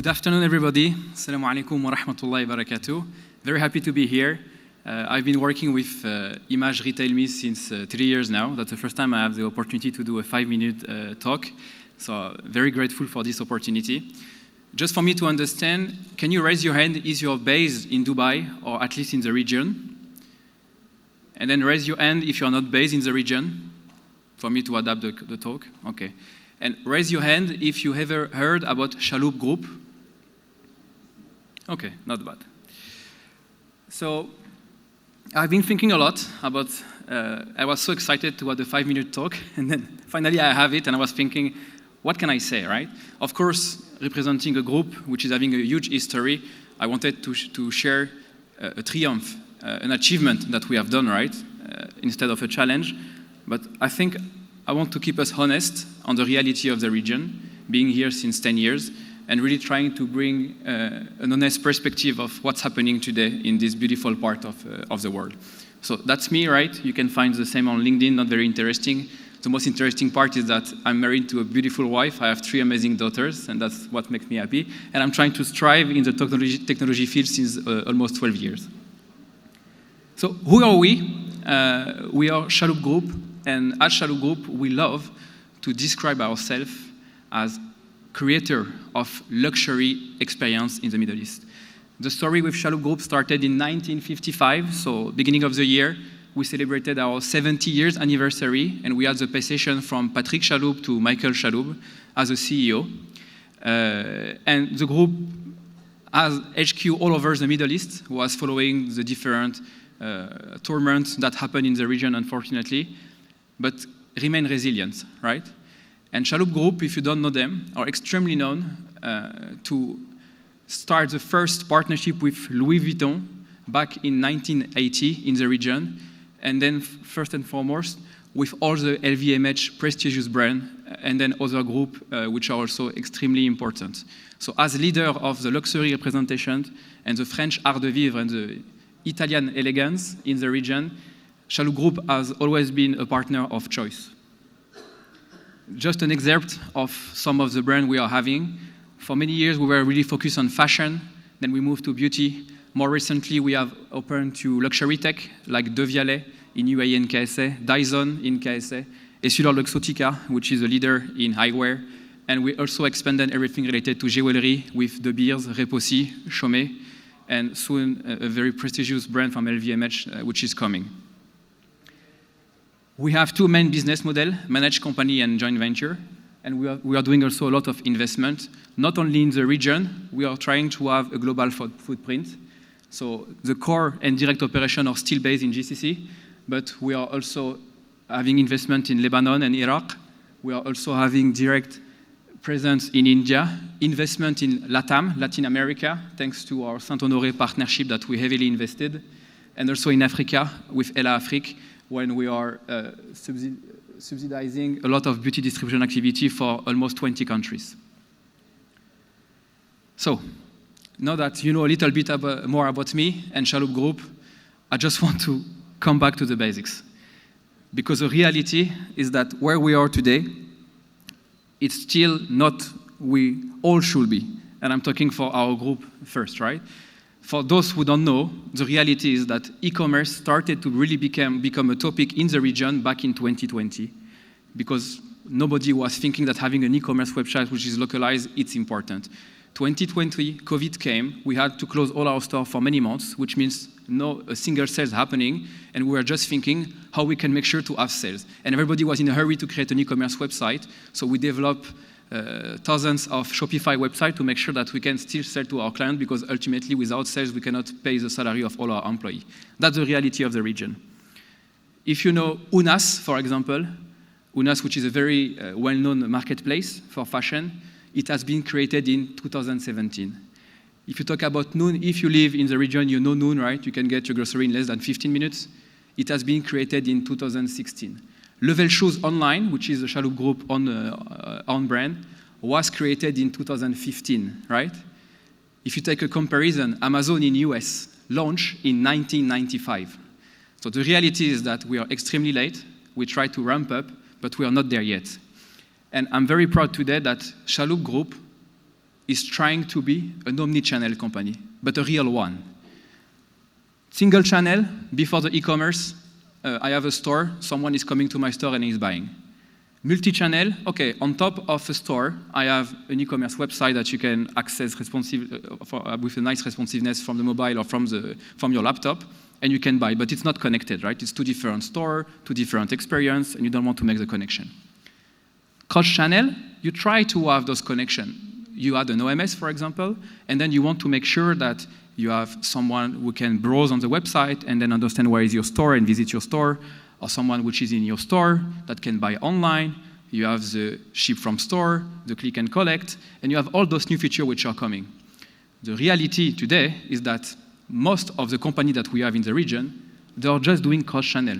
Good afternoon, everybody. Assalamu alaikum wa rahmatullahi wa barakatuh. Very happy to be here. I've been working with Image RetailME since 3 years now. That's the first time I have the opportunity to do a 5-minute talk. So very grateful for this opportunity. Just for me to understand, can you raise your hand if you're based in Dubai or at least in the region? And then raise your hand if you're not based in the region, for me to adapt the talk. Okay. And raise your hand if you ever heard about Chalhoub Group. Okay, not bad. So I've been thinking a lot about, I was so excited to have the 5-minute talk, and then finally I have it, and I was thinking, what can I say, right? Of course, representing a group which is having a huge history, I wanted to share a triumph, an achievement that we have done, right, instead of a challenge. But I think I want to keep us honest on the reality of the region, being here since 10 years, and really trying to bring an honest perspective of what's happening today in this beautiful part of the world. So that's me, right? You can find the same on LinkedIn, not very interesting. The most interesting part is that I'm married to a beautiful wife. I have 3 amazing daughters, and that's what makes me happy. And I'm trying to strive in the technology field since almost 12 years. So who are we? We are Chalhoub Group, and at Chalhoub Group, we love to describe ourselves as creator of luxury experience in the Middle East. The story with Chalhoub Group started in 1955, so beginning of the year, we celebrated our 70 years anniversary, and we had the passation from Patrick Chalhoub to Michael Chalhoub as a CEO. And the group has HQ all over the Middle East, was following the different tournaments that happened in the region, unfortunately, but remain resilient, right? And Chalhoub Group, if you don't know them, are extremely known to start the first partnership with Louis Vuitton back in 1980 in the region, and then first and foremost with all the LVMH prestigious brand, and then other group which are also extremely important. So as leader of the luxury representation and the French art de vivre and the Italian elegance in the region, Chalhoub Group has always been a partner of choice. Just an excerpt of some of the brands we are having. For many years, we were really focused on fashion. Then we moved to beauty. More recently, we have opened to luxury tech, like De Vialet in UAE and KSA, Dyson in KSA, EssilorLuxottica, which is a leader in eyewear. And we also expanded everything related to jewelry with De Beers, Repossi, Chaumet, and soon a very prestigious brand from LVMH, which is coming. We have 2 main business models, managed company and joint venture, and we are doing also a lot of investment, not only in the region, we are trying to have a global footprint. So the core and direct operation are still based in GCC, but we are also having investment in Lebanon and Iraq. We are also having direct presence in India, investment in LATAM, Latin America, thanks to our Saint-Honoré partnership that we heavily invested, and also in Africa with Ella Afrique, when we are subsidizing a lot of beauty distribution activity for almost 20 countries. So, now that you know a little bit more about me and Chalhoub Group, I just want to come back to the basics. Because the reality is that where we are today, it's still not we all should be. And I'm talking for our group first, right? For those who don't know, the reality is that e-commerce started to really become a topic in the region back in 2020, because nobody was thinking that having an e-commerce website which is localized, it's important. 2020, COVID came, we had to close all our stores for many months, which means no single sales happening, and we were just thinking how we can make sure to have sales. And everybody was in a hurry to create an e-commerce website, so we developed thousands of Shopify websites to make sure that we can still sell to our clients, because ultimately without sales we cannot pay the salary of all our employees. That's the reality of the region. If you know Unas, for example, Unas, which is a very well-known marketplace for fashion, it has been created in 2017. If you talk about Noon, if you live in the region, you know Noon, right? You can get your grocery in less than 15 minutes. It has been created in 2016. Level Shoes Online, which is a Chalhoub Group on brand, was created in 2015, right? If you take a comparison, Amazon in US launched in 1995. So the reality is that we are extremely late. We try to ramp up, but we are not there yet. And I'm very proud today that Chalhoub Group is trying to be an omnichannel company, but a real one. Single channel, before the e-commerce, I have a store, someone is coming to my store and he's buying. Multi-channel, okay, on top of a store, I have an e-commerce website that you can access with a nice responsiveness from the mobile or from your laptop, and you can buy, but it's not connected, right? It's two different stores, two different experience, and you don't want to make the connection. Cross-channel, you try to have those connections. You add an OMS, for example, and then you want to make sure that you have someone who can browse on the website and then understand where is your store and visit your store, or someone which is in your store that can buy online. You have the ship from store, the click and collect, and you have all those new features which are coming. The reality today is that most of the companies that we have in the region, they are just doing cross-channel.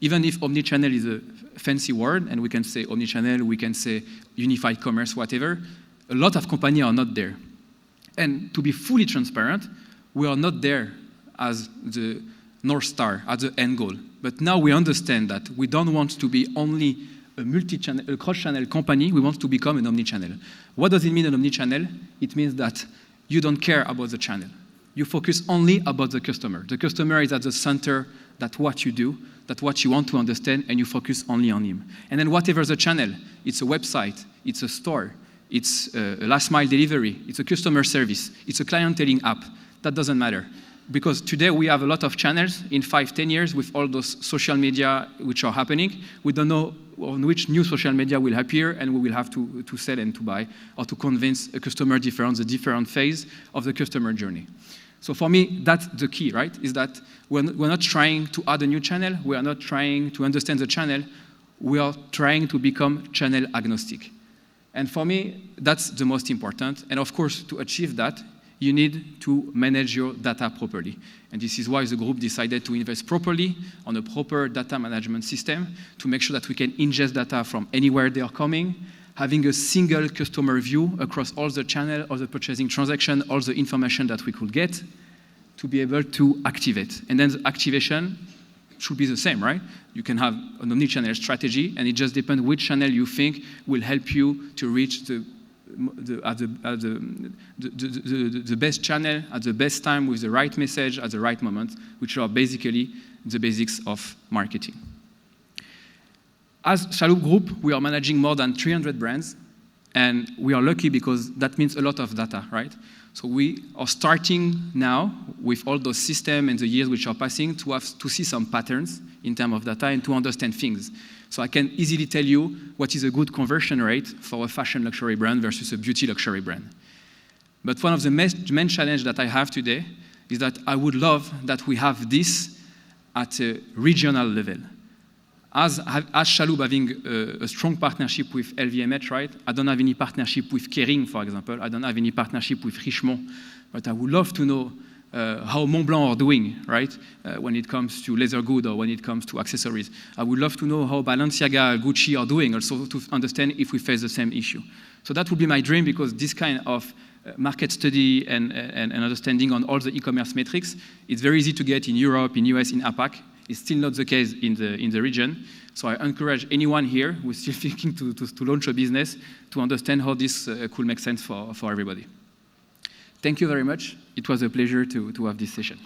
Even if omnichannel is a fancy word, and we can say omnichannel, we can say unified commerce, whatever, a lot of companies are not there. And to be fully transparent, we are not there as the North Star, as the end goal. But now we understand that we don't want to be only a cross-channel company, we want to become an omnichannel. What does it mean, an omnichannel? It means that you don't care about the channel. You focus only about the customer. The customer is at the center, that's what you do, that's what you want to understand, and you focus only on him. And then whatever the channel, it's a website, it's a store, it's a last mile delivery, it's a customer service, it's a clienteling app, that doesn't matter. Because today we have a lot of channels in 5-10 years with all those social media which are happening. We don't know on which new social media will appear, and we will have to sell and to buy or to convince a customer the different phase of the customer journey. So for me, that's the key, right? Is that we're not trying to add a new channel. We are not trying to understand the channel. We are trying to become channel agnostic. And for me, that's the most important. And of course, to achieve that, you need to manage your data properly. And this is why the group decided to invest properly on a proper data management system to make sure that we can ingest data from anywhere they are coming, having a single customer view across all the channel, all the purchasing transaction, all the information that we could get to be able to activate. And then the activation should be the same, right? You can have an omnichannel strategy, and it just depends which channel you think will help you to reach the best channel at the best time with the right message at the right moment, which are basically the basics of marketing. As Chalhoub Group, we are managing more than 300 brands, and we are lucky because that means a lot of data, right? So we are starting now with all those systems and the years which are passing to see some patterns in terms of data and to understand things. So I can easily tell you what is a good conversion rate for a fashion luxury brand versus a beauty luxury brand. But one of the main challenges that I have today is that I would love that we have this at a regional level. As Chalhoub having a strong partnership with LVMH, right? I don't have any partnership with Kering, for example. I don't have any partnership with Richemont. But I would love to know how Montblanc are doing, right? When it comes to leather goods or when it comes to accessories. I would love to know how Balenciaga, Gucci are doing, also to understand if we face the same issue. So that would be my dream, because this kind of market study and understanding on all the e-commerce metrics, it's very easy to get in Europe, in US, in APAC. It's still not the case in the region. So I encourage anyone here who is still thinking to launch a business to understand how this could make sense for everybody. Thank you very much. It was a pleasure to have this session.